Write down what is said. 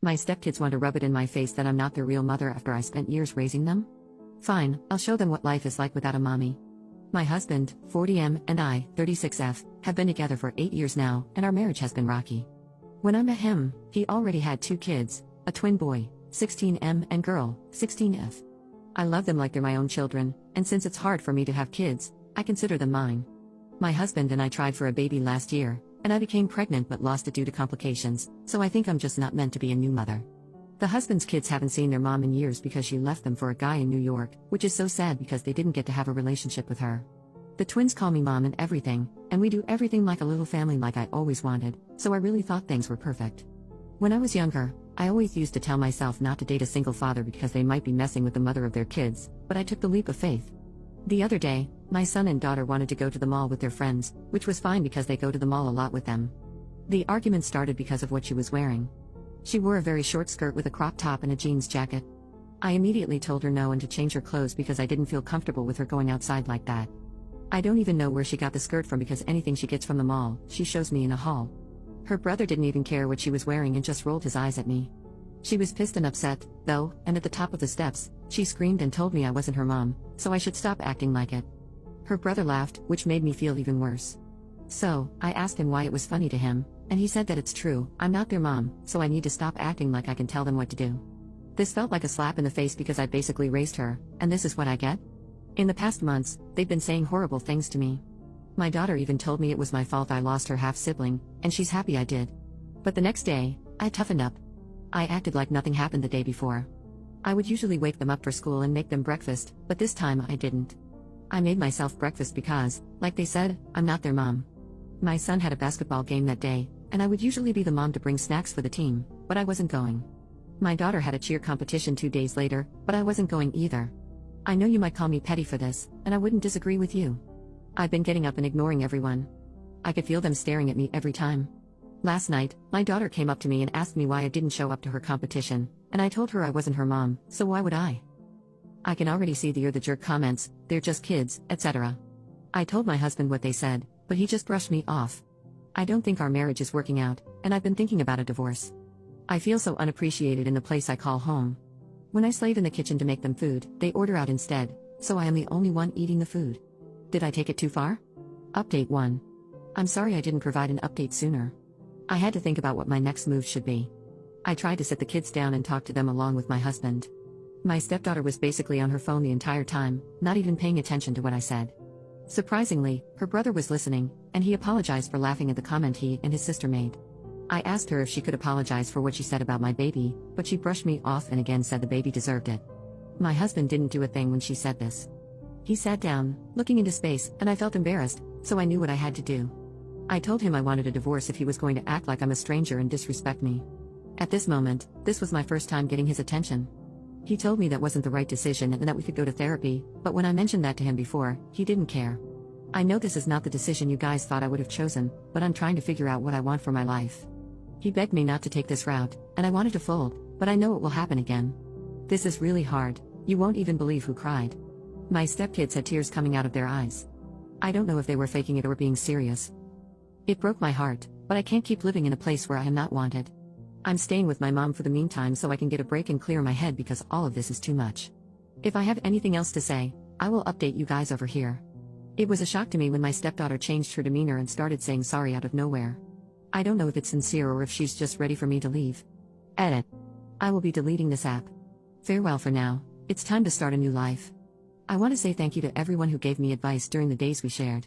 My stepkids want to rub it in my face that I'm not their real mother after I spent years raising them? Fine, I'll show them what life is like without a mommy. My husband, 40M, and I, 36F, have been together for 8 years now, and our marriage has been rocky. When I met him, he already had 2 kids, a twin boy, 16M, and girl, 16F. I love them like they're my own children, and since it's hard for me to have kids, I consider them mine. My husband and I tried for a baby last year, and I became pregnant but lost it due to complications, so I think I'm just not meant to be a new mother. The husband's kids haven't seen their mom in years because she left them for a guy in New York, which is so sad because they didn't get to have a relationship with her. The twins call me mom and everything, and we do everything like a little family like I always wanted, so I really thought things were perfect. When I was younger, I always used to tell myself not to date a single father because they might be messing with the mother of their kids, but I took the leap of faith. The other day, my son and daughter wanted to go to the mall with their friends, which was fine because they go to the mall a lot with them. The argument started because of what she was wearing. She wore a very short skirt with a crop top and a jeans jacket. I immediately told her no and to change her clothes because I didn't feel comfortable with her going outside like that. I don't even know where she got the skirt from because anything she gets from the mall, she shows me in a haul. Her brother didn't even care what she was wearing and just rolled his eyes at me. She was pissed and upset, though, and at the top of the steps, she screamed and told me I wasn't her mom, so I should stop acting like it. Her brother laughed, which made me feel even worse. So, I asked him why it was funny to him, and he said that it's true, I'm not their mom, so I need to stop acting like I can tell them what to do. This felt like a slap in the face because I basically raised her, and this is what I get? In the past months, they've been saying horrible things to me. My daughter even told me it was my fault I lost her half-sibling, and she's happy I did. But the next day, I toughened up. I acted like nothing happened the day before. I would usually wake them up for school and make them breakfast, but this time I didn't. I made myself breakfast because, like they said, I'm not their mom. My son had a basketball game that day, and I would usually be the mom to bring snacks for the team, but I wasn't going. My daughter had a cheer competition 2 days later, but I wasn't going either. I know you might call me petty for this, and I wouldn't disagree with you. I've been getting up and ignoring everyone. I could feel them staring at me every time. Last night, my daughter came up to me and asked me why I didn't show up to her competition, and I told her I wasn't her mom, so why would I? I can already see the "you're the jerk" comments, "they're just kids," etc. I told my husband what they said, but he just brushed me off. I don't think our marriage is working out, and I've been thinking about a divorce. I feel so unappreciated in the place I call home. When I slave in the kitchen to make them food, they order out instead, so I am the only one eating the food. Did I take it too far? Update 1. I'm sorry I didn't provide an update sooner. I had to think about what my next move should be. I tried to sit the kids down and talk to them along with my husband. My stepdaughter was basically on her phone the entire time, not even paying attention to what I said. Surprisingly, her brother was listening, and he apologized for laughing at the comment he and his sister made. I asked her if she could apologize for what she said about my baby, but she brushed me off and again said the baby deserved it. My husband didn't do a thing when she said this. He sat down, looking into space, and I felt embarrassed, so I knew what I had to do. I told him I wanted a divorce if he was going to act like I'm a stranger and disrespect me. At this moment, this was my first time getting his attention. He told me that wasn't the right decision and that we could go to therapy, but when I mentioned that to him before, he didn't care. I know this is not the decision you guys thought I would have chosen, but I'm trying to figure out what I want for my life. He begged me not to take this route, and I wanted to fold, but I know it will happen again. This is really hard, you won't even believe who cried. My stepkids had tears coming out of their eyes. I don't know if they were faking it or being serious. It broke my heart, but I can't keep living in a place where I am not wanted. I'm staying with my mom for the meantime so I can get a break and clear my head because all of this is too much. If I have anything else to say, I will update you guys over here. It was a shock to me when my stepdaughter changed her demeanor and started saying sorry out of nowhere. I don't know if it's sincere or if she's just ready for me to leave. Edit. I will be deleting this app. Farewell for now, it's time to start a new life. I want to say thank you to everyone who gave me advice during the days we shared.